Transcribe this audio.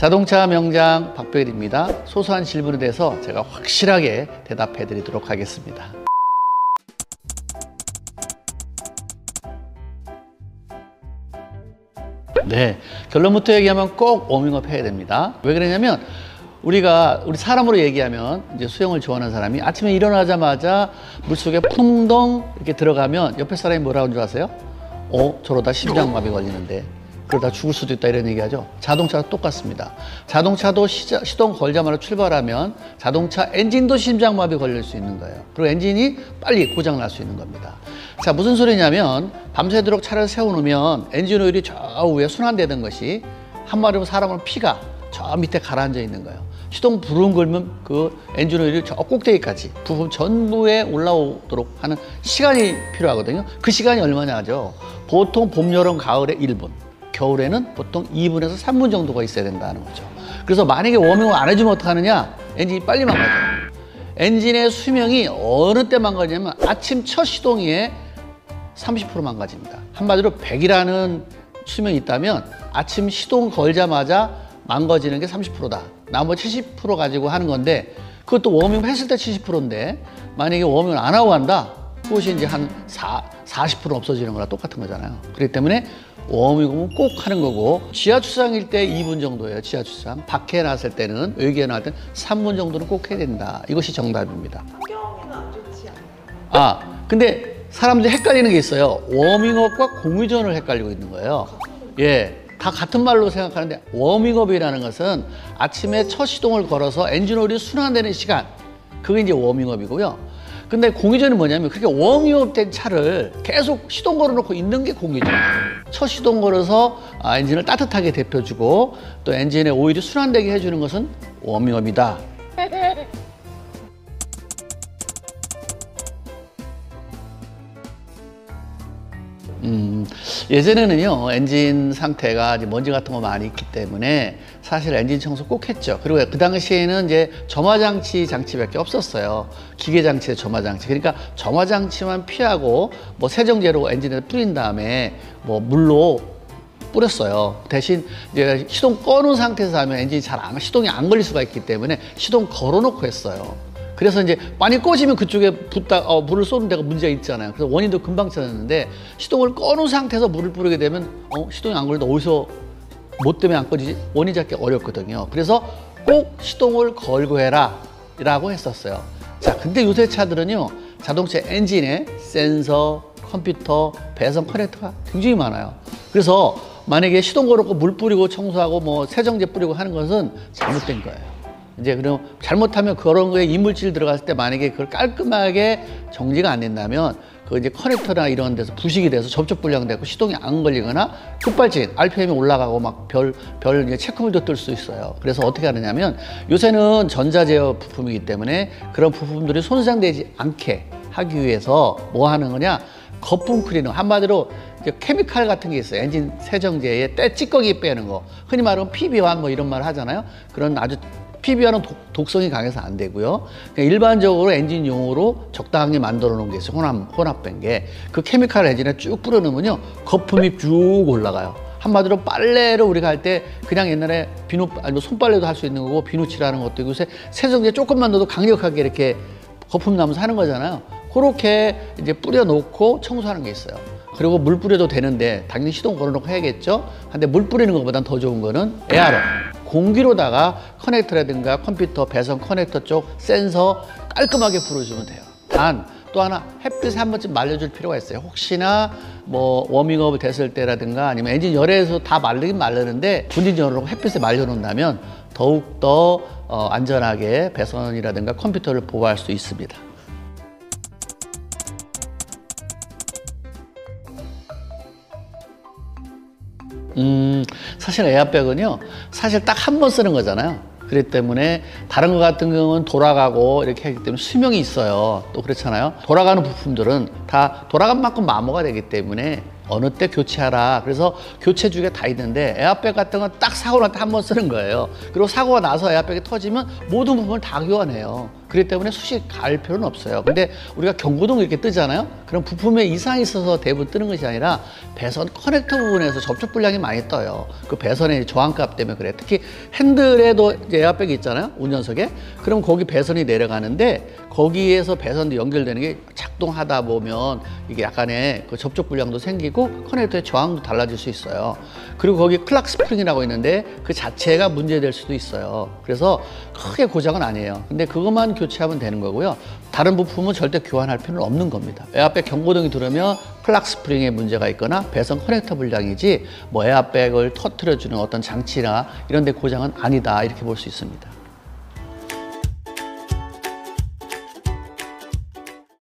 자동차 명장 박병일입니다. 소소한 질문에 대해서 제가 확실하게 대답해 드리도록 하겠습니다. 네, 결론부터 얘기하면 꼭 워밍업 해야 됩니다. 왜 그러냐면 우리 사람으로 얘기하면 이제 수영을 좋아하는 사람이 아침에 일어나자마자 물속에 풍덩 이렇게 들어가면 옆에 사람이 뭐라고 하는 줄 아세요? 저러다 심장마비 걸리는데, 그러다 죽을 수도 있다, 이런 얘기하죠. 자동차가 똑같습니다. 자동차도 시동 걸자마자 출발하면 자동차 엔진도 심장마비 걸릴 수 있는 거예요. 그리고 엔진이 빨리 고장 날 수 있는 겁니다. 자, 무슨 소리냐면 밤새도록 차를 세워놓으면 엔진 오일이 저 위에 순환되던 것이 한마디로 사람은 피가 저 밑에 가라앉아 있는 거예요. 시동 부릉 걸면 그 엔진 오일이 저 꼭대기까지 부품 전부에 올라오도록 하는 시간이 필요하거든요. 그 시간이 얼마냐 하죠. 보통 봄, 여름, 가을에 1분, 겨울에는 보통 2분에서 3분 정도가 있어야 된다는 거죠. 그래서 만약에 워밍업 안 해주면 어떡하느냐? 엔진이 빨리 망가져요. 엔진의 수명이 어느 때 망가지냐면 아침 첫 시동에 30% 망가집니다. 한마디로 100이라는 수명이 있다면 아침 시동 걸자마자 망가지는 게 30%다. 나머지 70% 가지고 하는 건데, 그것도 워밍업 했을 때 70%인데 만약에 워밍을 안 하고 간다? 그것이 이제 한 40% 없어지는 거랑 똑같은 거잖아요. 그렇기 때문에 워밍업은 꼭 하는 거고, 지하 추상일 때 2분 정도예요. 지하 추상. 밖에 나왔을 때는, 외기에 나왔을 때는 3분 정도는 꼭 해야 된다. 이것이 정답입니다. 환경에는 안 좋지 않나요? 근데 사람들이 헷갈리는 게 있어요. 워밍업과 공유전을 헷갈리고 있는 거예요. 예. 다 같은 말로 생각하는데, 워밍업이라는 것은 아침에 첫 시동을 걸어서 엔진 오일이 순환되는 시간, 그게 이제 워밍업이고요. 근데 공유전은 뭐냐면 그렇게 워밍업 된 차를 계속 시동 걸어놓고 있는 게 공유전. 첫 시동 걸어서 엔진을 따뜻하게 데펴주고 또 엔진의 오일이 순환되게 해주는 것은 워밍업이다. 예전에는요, 엔진 상태가 이제 먼지 같은 거 많이 있기 때문에 사실 엔진 청소 꼭 했죠. 그리고 그 당시에는 이제 점화장치밖에 없었어요. 기계장치에 점화장치. 그러니까 점화장치만 피하고 뭐 세정제로 엔진에 뿌린 다음에 뭐 물로 뿌렸어요. 대신 이제 시동 꺼놓은 상태에서 하면 엔진이 시동이 안 걸릴 수가 있기 때문에 시동 걸어놓고 했어요. 그래서 이제 많이 꺼지면 그쪽에 물을 쏘는 데가 문제가 있잖아요. 그래서 원인도 금방 찾았는데, 시동을 꺼놓은 상태에서 물을 뿌리게 되면 시동이 안 걸리는데 어디서 뭐 때문에 안 꺼지지? 원인 찾기 어렵거든요. 그래서 꼭 시동을 걸고 해라 라고 했었어요. 자, 근데 요새 차들은요, 자동차 엔진에 센서, 컴퓨터, 배선 커넥터가 굉장히 많아요. 그래서 만약에 시동 걸었고 물 뿌리고 청소하고 뭐 세정제 뿌리고 하는 것은 잘못된 거예요. 이제 그럼 잘못하면 그런 거에 이물질 들어갔을 때 만약에 그걸 깔끔하게 정지가 안 된다면 그 이제 커넥터나 이런 데서 부식이 돼서 접촉 불량되고 시동이 안 걸리거나 급발진, RPM이 올라가고 막 별 이제 체크물도 뜰 수 있어요. 그래서 어떻게 하느냐면 요새는 전자제어 부품이기 때문에 그런 부품들이 손상되지 않게 하기 위해서 뭐 하는 거냐? 거품 클리너, 한마디로 케미칼 같은 게 있어요. 엔진 세정제에 때 찌꺼기 빼는 거. 흔히 말하면 PB환 뭐 이런 말을 하잖아요. 그런 아주 PB와는 독성이 강해서 안 되고요. 그냥 일반적으로 엔진 용으로 적당하게 만들어 놓은 게 있어요. 혼합된 게. 그 케미칼 엔진에 쭉 뿌려 놓으면요, 거품이 쭉 올라가요. 한마디로 빨래를 우리가 할 때 그냥 옛날에 아니면 손빨래도 할 수 있는 거고 비누칠하는 것도 있고, 요새 세정제 조금만 넣어도 강력하게 이렇게 거품 나면서 하는 거잖아요. 그렇게 이제 뿌려 놓고 청소하는 게 있어요. 그리고 물 뿌려도 되는데 당연히 시동 걸어놓고 해야겠죠. 근데 물 뿌리는 것보단 더 좋은 거는 에어로, 공기로다가 커넥터라든가 컴퓨터, 배선 커넥터 쪽 센서 깔끔하게 불어주면 돼요. 단 또 하나, 햇빛에 한 번쯤 말려줄 필요가 있어요. 혹시나 뭐 워밍업 됐을 때라든가 아니면 엔진 열에서 다 마르긴 마르는데 분진 열으로 햇빛에 말려놓는다면 더욱더 안전하게 배선이라든가 컴퓨터를 보호할 수 있습니다. 사실 에어백은요, 사실 딱 한 번 쓰는 거잖아요. 그렇기 때문에 다른 거 같은 경우는 돌아가고 이렇게 하기 때문에 수명이 있어요. 또 그렇잖아요. 돌아가는 부품들은 다 돌아간 만큼 마모가 되기 때문에 어느 때 교체하라. 그래서 교체 주기가 다 있는데, 에어백 같은 건 딱 사고 날 때 한 번 쓰는 거예요. 그리고 사고가 나서 에어백이 터지면 모든 부분을 다 교환해요. 그렇기 때문에 수시 갈 필요는 없어요. 근데 우리가 경고등 이렇게 뜨잖아요. 그럼 부품에 이상이 있어서 대부분 뜨는 것이 아니라 배선 커넥터 부분에서 접촉 불량이 많이 떠요. 그 배선의 저항값 때문에 그래. 특히 핸들에도 이제 에어백이 있잖아요. 운전석에. 그럼 거기 배선이 내려가는데 거기에서 배선도 연결되는 게 작동하다 보면 이게 약간의 그 접촉 불량도 생기고 커넥터의 저항도 달라질 수 있어요. 그리고 거기 클락 스프링이라고 있는데 그 자체가 문제될 수도 있어요. 그래서 크게 고장은 아니에요. 근데 그것만 교체하면 되는 거고요. 다른 부품은 절대 교환할 필요는 없는 겁니다. 에어백 경고등이 들으면 클락 스프링에 문제가 있거나 배선 커넥터 불량이지 뭐 에어백을 터트려주는 어떤 장치나 이런 데 고장은 아니다 이렇게 볼 수 있습니다.